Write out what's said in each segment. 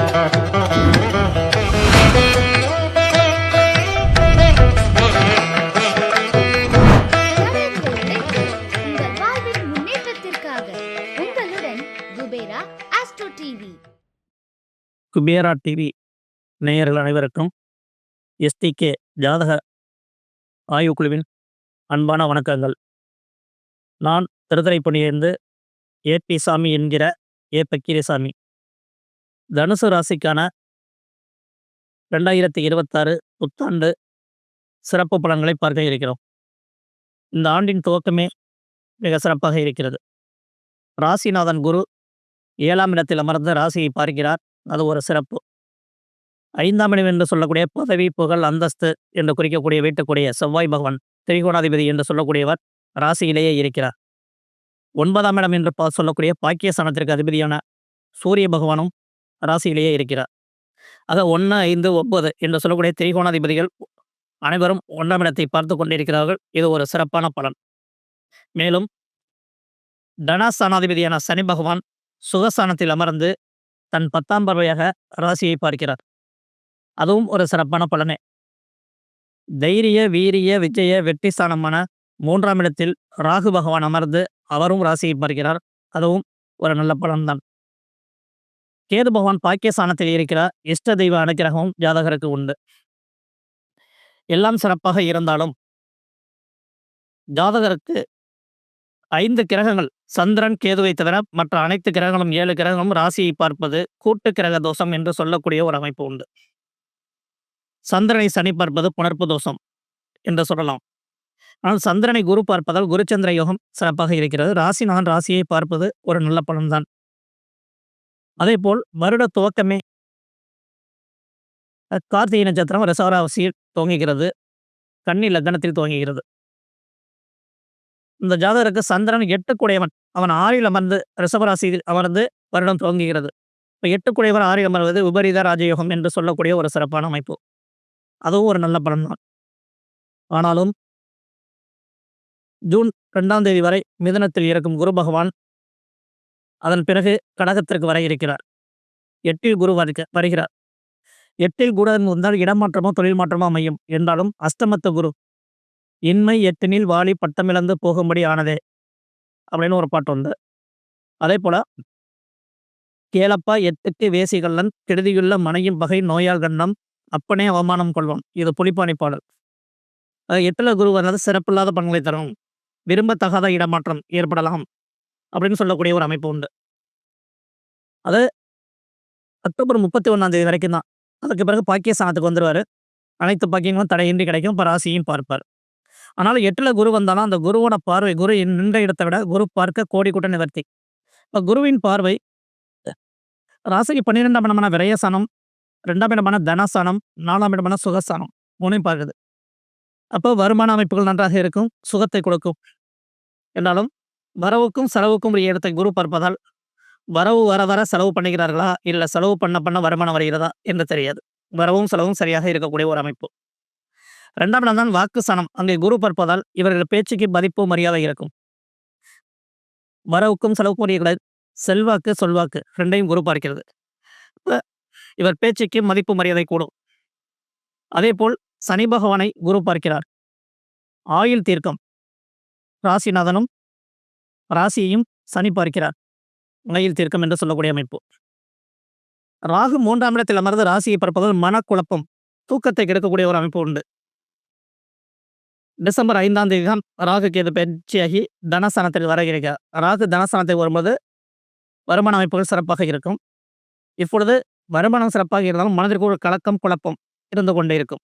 உங்கள் வாழ்வின் முன்னேற்றத்திற்காக உங்களுடன் Kubera astro TV. Kubera TV நேயர்கள் அனைவருக்கும் எஸ்டிகே ஜாதக ஆய்வுக்குழுவின் அன்பான வணக்கங்கள். நான் திருத்துறைப்பூண்டியிலிருந்து ஏபி சாமி என்கிற ஏ பக்கீரசாமி. தனுசு ராசிக்கான 2026 புத்தாண்டு சிறப்பு பலன்களை பார்க்க இருக்கிறோம். இந்த ஆண்டின் துவக்கமே மிக சிறப்பாக இருக்கிறது. ராசிநாதன் குரு 7ஆம் இடத்தில் அமர்ந்து ராசியை பார்க்கிறார். அது ஒரு சிறப்பு. 5ஆம் இடம் என்று சொல்லக்கூடிய பதவி, புகழ், அந்தஸ்து என்று குறிக்கக்கூடிய வீட்டுக்குரிய செவ்வாய் பகவான் திரிகோணாதிபதி என்று சொல்லக்கூடியவர் ராசியிலேயே இருக்கிறார். 9ஆம் இடம் என்று சொல்லக்கூடிய பாக்கியஸ்தானத்திற்கு அதிபதியான சூரிய பகவானும் ராசியிலேயே இருக்கிறார். ஆக 1, 5, 9 என்று சொல்லக்கூடிய திரிகோணாதிபதிகள் அனைவரும் 1ஆம் இடத்தை பார்த்து கொண்டிருக்கிறார்கள். இது ஒரு சிறப்பான பலன். மேலும் தனஸ்தானாதிபதியான சனி பகவான் சுகஸ்தானத்தில் அமர்ந்து தன் 10ஆம் பார்வையாக ராசியை பார்க்கிறார். அதுவும் ஒரு சிறப்பான பலனே. தைரிய, வீரிய, விஜய, வெற்றி ஸ்தானமான 3ஆம் இடத்தில் ராகு பகவான் அமர்ந்து அவரும் ராசியை பார்க்கிறார். அதுவும் ஒரு நல்ல பலன்தான். கேது பகவான் பாக்கியஸ்தானத்தில் இருக்கிறார். இஷ்ட தெய்வ அனுக்கிரகமும் ஜாதகருக்கு உண்டு. எல்லாம் சிறப்பாக இருந்தாலும் ஜாதகருக்கு 5 கிரகங்கள் சந்திரன், கேதுவை தவிர மற்ற அனைத்து கிரகங்களும் 7 கிரகங்களும் ராசியை பார்ப்பது கூட்டு கிரக தோஷம் என்று சொல்லக்கூடிய ஒரு அமைப்பு உண்டு. சந்திரனை சனி பார்ப்பது புணர்ப்பு தோஷம் என்று சொல்லலாம். ஆனால் சந்திரனை குரு பார்ப்பதால் குருச்சந்திர யோகம் சிறப்பாக இருக்கிறது. ராசிநாதன் ராசியை பார்ப்பது ஒரு நல்ல பலன்தான். அதே போல் வருட துவக்கமே கார்த்திகை நட்சத்திரம் ரிஷபராசியில் துவங்குகிறது. கன்னி லக்னத்தில் துவங்குகிறது. இந்த ஜாதகருக்கு சந்திரன் 8 அவன் 6ல் அமர்ந்து ரிஷபராசியில் அமர்ந்து வருடம் துவங்குகிறது. இப்போ 8 6ல் அமர்வது விபரீத ராஜயோகம் என்று சொல்லக்கூடிய ஒரு சிறப்பான அமைப்பு. அதுவும் ஒரு நல்ல பலன் தான். ஆனாலும் ஜூன் 2ஆம் தேதி வரை மிதுனத்தில் இருக்கும் குரு பகவான் அதன் பிறகு கடகத்திற்கு வர இருக்கிறார். 8ல் குரு வருகிறார். 8ல் குரு வந்தால் இடமாற்றமோ தொழில் மாற்றமோ அமையும். என்றாலும் அஷ்டமத்த குரு இன்மை 8னில் வாலி பட்டமிழந்து போகும்படி ஆனதே அப்படின்னு ஒரு பாட்டு உண்டு. அதே போல கேளப்பா 8க்கு வேசிகள்ளன் கெடுதியுள்ள மனையும் பகை நோயால் கண்ணம் அப்பனே அவமானம் கொள்வான். இது புலிப்பாணி பாடல். 8ல் குரு வர்றது சிறப்பில்லாத பலன்களை தரும். விரும்பத்தகாத இடமாற்றம் ஏற்படலாம் அப்படின்னு சொல்லக்கூடிய ஒரு அமைப்பு உண்டு. அது அக்டோபர் 31ஆம் தேதி வரைக்கும் தான். அதுக்கு பிறகு பாக்கியஸ்தானத்துக்கு வந்துடுவார். அனைத்து பாக்கியங்களும் தடையின்றி கிடைக்கும். இப்போ ராசியும் பார்ப்பார். ஆனால் 8ல் குரு வந்தாலும் அந்த குருவோட பார்வை குரு நின்ற இடத்தை விட குரு பார்க்க கோடி கூட்ட நிவர்த்தி. இப்போ குருவின் பார்வை ராசிக்கு 12ஆம் இடமான விரயஸ்தானம், 2ஆம் இடமான தனஸ்தானம், 4ஆம் இடமான சுகஸ்தானம் 3ஐயும் பார்க்குது. அப்போ வருமான அமைப்புகள் நன்றாக இருக்கும், சுகத்தை கொடுக்கும். என்றாலும் வரவுக்கும் செலவுக்கும் ஒரு இடத்தை குரு பார்ப்பதால் வரவு வர வர செலவு பண்ணுகிறார்களா இல்லை செலவு பண்ண வருமானம் வருகிறதா என்று தெரியாது. வரவும் செலவும் சரியாக இருக்கக்கூடிய ஒரு அமைப்பு. 2ஆம் இடம் தான் வாக்கு ஸ்தானம். அங்கே குரு பார்ப்பதால் இவர்கள் பேச்சுக்கு மதிப்பு மரியாதை இருக்கும். வரவுக்கும் செலவுக்கும் உரிய செல்வாக்கு சொல்வாக்கு 2ஐயும் குரு பார்க்கிறது. இவர் பேச்சுக்கு மதிப்பு மரியாதை கூடும். அதே போல் சனி பகவானை குரு பார்க்கிறார். ஆயுள் தீர்க்கம். ராசிநாதனும் ராசியையும் சனி பார்க்கிறார். ஆயுள் தீர்க்கம் என்று சொல்லக்கூடிய அமைப்பு. ராகு 3ஆம் இடத்தில் அமர்ந்து ராசியை பார்ப்பதால் மனக்குழப்பம், தூக்கத்தை கெடுக்கக்கூடிய ஒரு அமைப்பு உண்டு. டிசம்பர் 5ஆம் தேதி தான் ராகு கேது பயிற்சியாகி தனஸ்தானத்தில் வர இருக்கிறார். ராகு தனஸ்தானத்தில் வரும்போது வருமான அமைப்புகள் சிறப்பாக இருக்கும். இப்பொழுது வருமானம் சிறப்பாக இருந்தாலும் மனதிற்கு ஒரு கலக்கம், குழப்பம் இருந்து கொண்டே இருக்கும்.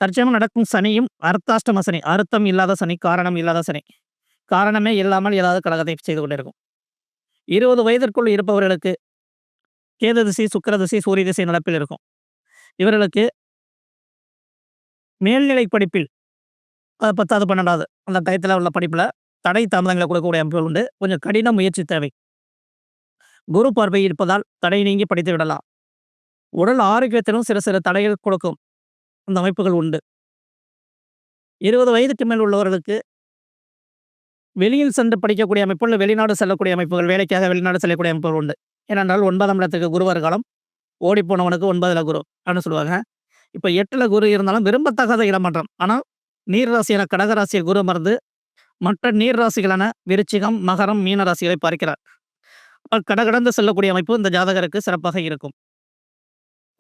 தற்சமயம் நடக்கும் சனியும் அர்த்தாஷ்டம சனி, அர்த்தம் இல்லாத சனி, காரணம் இல்லாத சனி. காரணமே இல்லாமல் ஏதாவது கலகத்தை செய்து கொண்டிருக்கும். 20 வயதிற்குள் இருப்பவர்களுக்கு கேது திசை, சுக்கிர திசை, சூரிய திசை நடப்பில் இருக்கும். இவர்களுக்கு மேல்நிலை படிப்பில் 10வது 12வது அந்த டயத்தில் உள்ள படிப்பில் தடை தாமதங்களை கொடுக்கக்கூடிய அமைப்புகள் உண்டு. கொஞ்சம் கடின முயற்சி தேவை. குரு பார்வை இருப்பதால் தடை நீங்கி படித்து விடலாம். உடல் ஆரோக்கியத்திலும் சிறு சிறு தடைகள் கொடுக்கும் அந்த அமைப்புகள் உண்டு. 20 வயதுக்கு மேல் உள்ளவர்களுக்கு வெளியில் சென்று படிக்கக்கூடிய அமைப்புகள், வெளிநாடு செல்லக்கூடிய அமைப்புகள், வேலைக்காக வெளிநாடு செல்லக்கூடிய அமைப்புகள் உண்டு. ஏனென்றால் 9ஆம் இடத்துக்கு குருவார் காலம் ஓடி போனவனுக்கு 9ல குரு அப்படின்னு சொல்லுவாங்க. இப்போ 8ல குரு இருந்தாலும் விரும்பத்தகாத இடமாற்றம். ஆனால் நீர் ராசியான கடகராசியை குரு அமர்ந்து மற்ற நீர் ராசிகளான விருச்சிகம், மகரம், மீன ராசிகளை பார்க்கிறார். கடகடந்து செல்லக்கூடிய அமைப்பு இந்த ஜாதகருக்கு சிறப்பாக இருக்கும்.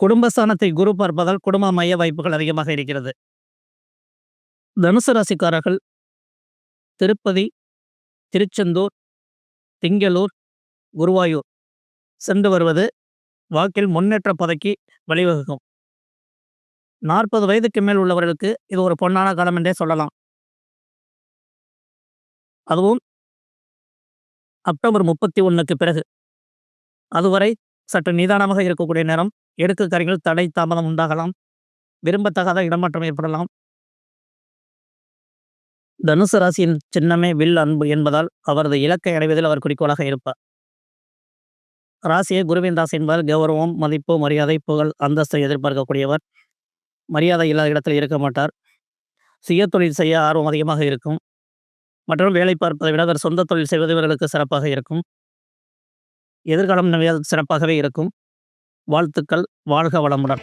குடும்பஸ்தானத்தை குரு பார்ப்பதால் குடும்ப மைய வாய்ப்புகள் அதிகமாக இருக்கிறது. தனுசு ராசிக்காரர்கள் திருப்பதி, திருச்செந்தூர், திங்களூர், குருவாயூர் சென்று வருவது வாழ்க்கையில் முன்னேற்ற பதவிக்கு வழிவகுக்கும். 40 வயதுக்கு மேல் உள்ளவர்களுக்கு இது ஒரு பொன்னான காலம் என்றே சொல்லலாம். அதுவும் அக்டோபர் 31க்கு பிறகு. அதுவரை சற்று நிதானமாக இருக்கக்கூடிய நேரம். எடுக்கு காரியங்கள் தடை தாமதம் உண்டாகலாம். விரும்பத்தகாத இடமாற்றம் ஏற்படலாம். தனுசு ராசியின் சின்னமே வில் அன்பு என்பதால் அவரது இலக்கை அடைவதில் அவர் குறிக்கோளாக இருப்பார். ராசியை குருவின் ராசி என்பதால் கௌரவம், மதிப்பு, மரியாதை, புகழ், அந்தஸ்தை எதிர்பார்க்கக்கூடியவர். மரியாதை இல்லாத இடத்தில் இருக்க மாட்டார். சுய தொழில் செய்ய ஆர்வம் அதிகமாக இருக்கும். மற்றும் வேலை பார்ப்பதை விட அவர் சொந்த தொழில் செய்வது இவர்களுக்கு சிறப்பாக இருக்கும். எதிர்காலம் சிறப்பாகவே இருக்கும். வாழ்த்துக்கள். வாழ்க வளமுடன்.